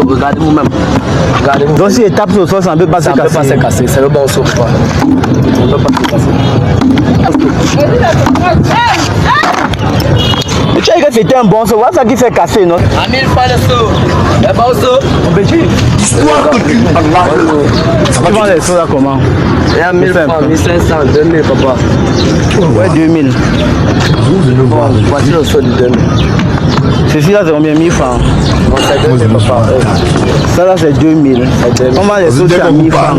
saut, regardez vous-même. Regardez-vous. Donc si il tape sur le sol, ça ne peut pas se casser. Ça ne peut pas se casser, c'est le bon saut, quoi. Ça ne peut pas se casser. Tu as dit que c'était un bon saut, voilà ça qui s'est cassé, non? À 1000 fois le saut. Le bon saut. On peut dire. Histoire que tu vends les sauts là comment? Il y a 1000 francs, 1500, 2000, papa. Ouais, 2000. Voici le saut de 2000. Ceci là c'est combien? 1000 francs. Bon, c'est 2000, papa. Ça là c'est 2000. On vend les sauts à 1000 francs.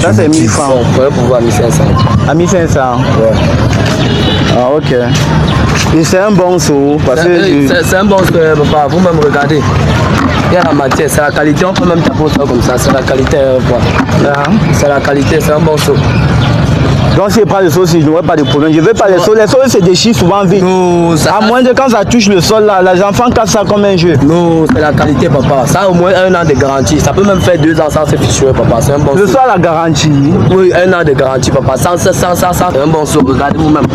Ça c'est 1000 francs. On pourrait pouvoir 1500. À 1500. Ouais. Ah ok. Et c'est un bon saut parce que c'est un bon saut, papa. Vous-même regardez. Il y a la matière, c'est la qualité. On peut même taper ça comme ça. C'est la qualité, quoi. C'est la qualité, c'est un bon saut. Donc si je prends le saut, si je n'aurai pas de problème. Je ne veux pas les sauts. Les sauts se déchirent souvent vite. Non, ça... À moins de quand ça touche le sol là, les enfants cassent ça comme un jeu. Non, c'est la qualité, papa. Ça a au moins 1 an de garantie. Ça peut même faire 2 ans sans se fissurer, papa. C'est un bon saut. Le saut a la garantie. Oui, 1 an de garantie, papa. Sans. C'est un bon saut. Regardez vous-même.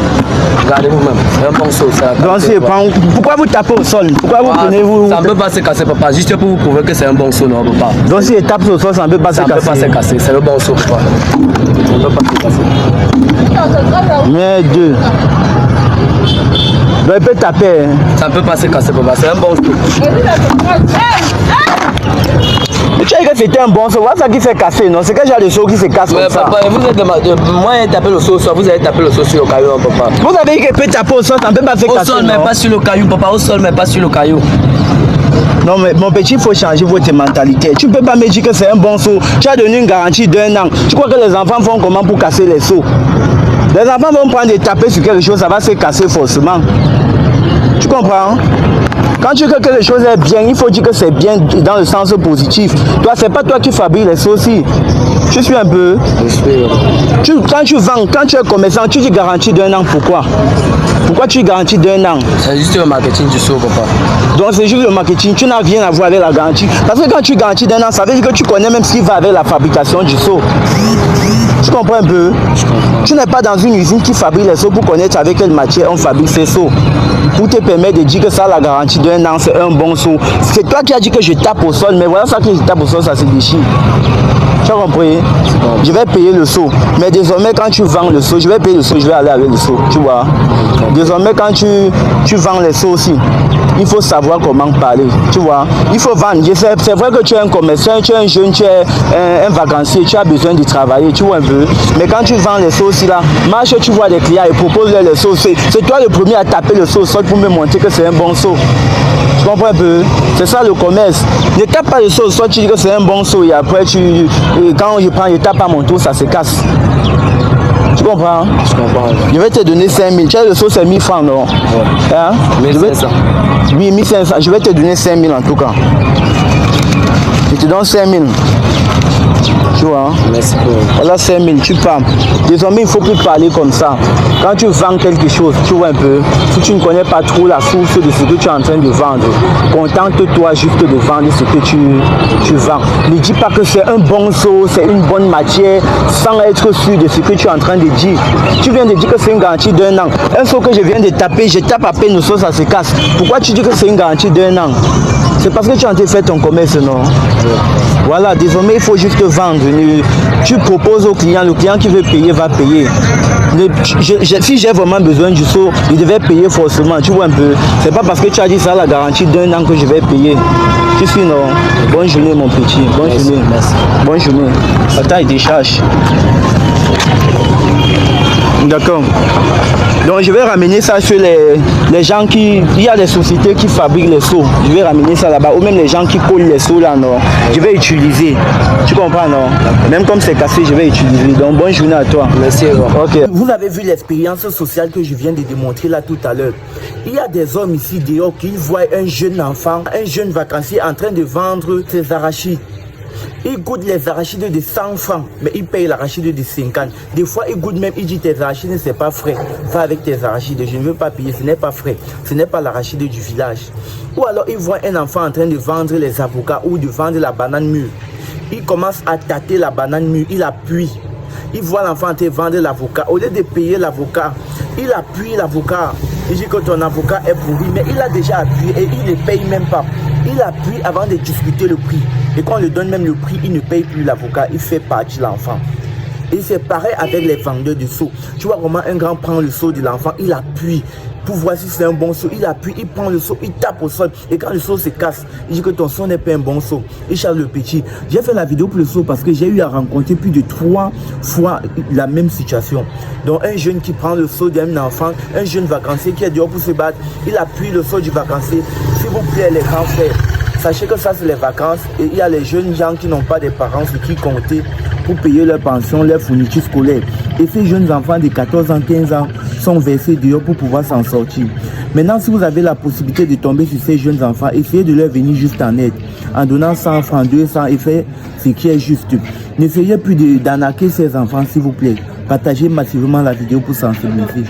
Regardez vous-même. C'est un bon saut. Donc si je prends... Pourquoi vous tapez au sol? Pourquoi vous prenez-vous... Ça ne peut pas se casser, papa. Juste pour vous prouver que c'est un bon saut, non, papa. Donc si je tape sur le sol, ça ne peut pas se casser. Ça ne peut pas se casser. C'est le bon saut, papa. Ça ne peut pas se casser. Mais deux. Donc il peut taper. Ça ne peut pas se casser, papa. C'est un bon saut. Tu as dit que c'était un bon saut. Voilà ça qui s'est cassé, non? C'est quel genre de saut qui se casse comme ça? Papa, vous êtes moi, j'ai tapé le saut, vous avez tapé le saut sur le caillou, papa. Vous avez dit qu'il peut taper au sol, ça ne peut pas se casser. Au sol, mais pas sur le caillou, papa. Au sol, mais pas sur le caillou. Non mais mon petit, il faut changer votre mentalité. Tu ne peux pas me dire que c'est un bon saut. Tu as donné une garantie d'1 an. Tu crois que les enfants font comment pour casser les sauts? Les enfants vont prendre et taper sur quelque chose, ça va se casser forcément. Tu comprends? Quand tu dis que quelque chose est bien, il faut dire que c'est bien dans le sens positif. Toi, c'est pas toi qui fabriques les sauts aussi. Tu suis un peu. Quand tu vends, quand tu es commerçant, tu dis garantie d'1 an. Pourquoi? Pourquoi tu garantis d'1 an? C'est juste le marketing du saut, papa. Donc c'est juste le marketing, tu n'as rien à voir avec la garantie. Parce que quand tu garantis d'1 an, ça veut dire que tu connais même ce qui va avec la fabrication du saut. Tu comprends un peu? Tu n'es pas dans une usine qui fabrique les sauts pour connaître avec quelle matière on fabrique ces sauts. Pour te permettre de dire que ça, la garantie d'1 an, c'est un bon saut. C'est toi qui as dit que je tape au sol, mais voilà ça que je tape au sol, ça se déchire. Tu as compris? Je vais payer le saut. Mais désormais, quand tu vends le saut, je vais payer le saut, je vais aller avec le saut. Tu vois? Désormais, quand tu vends les sauts aussi, il faut savoir comment parler. Tu vois? Il faut vendre. C'est vrai que tu es un commerçant, tu es un jeune, tu es un vacancier, tu as besoin de travailler. Tu vois un peu? Mais quand tu vends les sauts aussi là, marche, tu vois des clients et propose-leur les sauts. C'est toi le premier à taper le saut au sol pour me montrer que c'est un bon saut. Tu comprends un peu? C'est ça le commerce. Ne tape pas le saut au sol, tu dis que c'est un bon saut et après quand je prends, je tape à mon tour, ça se casse. Tu comprends? Je comprends. Je vais te donner 5000. Tu as le saut, c'est 1000 francs, non? Ouais. Hein? 1500. Oui, 1500. Je vais te donner 5000 en tout cas. Je te donne 5000. Tu vois? Merci beaucoup. Voilà 5000, tu pars. Désormais, il ne faut plus parler comme ça. Quand tu vends quelque chose, tu vois un peu, si tu ne connais pas trop la source de ce que tu es en train de vendre, contente-toi juste de vendre ce que tu vends. Ne dis pas que c'est un bon saut, c'est une bonne matière, sans être sûr de ce que tu es en train de dire. Tu viens de dire que c'est une garantie d'1 an. Un saut que je viens de taper, je tape à peine le saut, ça se casse. Pourquoi tu dis que c'est une garantie d'1 an? C'est parce que tu es en train de faire ton commerce, non? Voilà, désormais, il faut juste vendre. Tu proposes au client, le client qui veut payer va payer. Si j'ai vraiment besoin du saut, il devait payer forcément. Tu vois un peu. C'est pas parce que tu as dit ça la garantie d'1 an que je vais payer. Tu suis non? Bonne journée mon petit. Bonne journée. Merci. Bonne journée. Attends, il décharge. D'accord. Donc je vais ramener ça sur les gens qui... Il y a des sociétés qui fabriquent les seaux. Je vais ramener ça là-bas. Ou même les gens qui collent les seaux là, non. Je vais utiliser. Tu comprends, non? Même comme c'est cassé, je vais utiliser. Donc bonne journée à toi. Merci. Ok. Vous avez vu l'expérience sociale que je viens de démontrer là tout à l'heure. Il y a des hommes ici dehors qui voient un jeune enfant, un jeune vacancier en train de vendre ses arachides. Il goûte les arachides de 100 francs, mais il paye l'arachide de 50. Des fois, il goûte même, il dit tes arachides, c'est pas frais. Va avec tes arachides, je ne veux pas payer, ce n'est pas frais. Ce n'est pas l'arachide du village. Ou alors, il voit un enfant en train de vendre les avocats ou de vendre la banane mûre. Il commence à tâter la banane mûre, il appuie. Il voit l'enfant en train de vendre l'avocat. Au lieu de payer l'avocat, il appuie l'avocat. Il dit que ton avocat est pourri, mais il a déjà appuyé et il ne paye même pas. Il il appuie avant de discuter le prix. Et quand on lui donne même le prix, il ne paye plus l'avocat, il fait partie de l'enfant. Et c'est pareil avec les vendeurs de seaux. Tu vois comment un grand prend le seau de l'enfant, il appuie pour voir si c'est un bon seau. Il appuie, il prend le seau, il tape au sol. Et quand le seau se casse, il dit que ton seau n'est pas un bon seau. Il charge le petit. J'ai fait la vidéo pour le seau parce que j'ai eu à rencontrer plus de 3 fois la même situation. Donc un jeune qui prend le seau d'un enfant, un jeune vacancier qui est dehors pour se battre, il appuie le seau du vacancier. S'il vous plaît les grands frères, sachez que ça c'est les vacances et il y a les jeunes gens qui n'ont pas de parents sur qui compter pour payer leur pension, leur fourniture scolaire. Et ces jeunes enfants de 14 ans, 15 ans sont versés dehors pour pouvoir s'en sortir. Maintenant, si vous avez la possibilité de tomber sur ces jeunes enfants, essayez de leur venir juste en aide, en donnant 100 francs, 200 et faire ce qui est juste. N'essayez plus d'arnaquer ces enfants, s'il vous plaît. Partagez massivement la vidéo pour sensibiliser.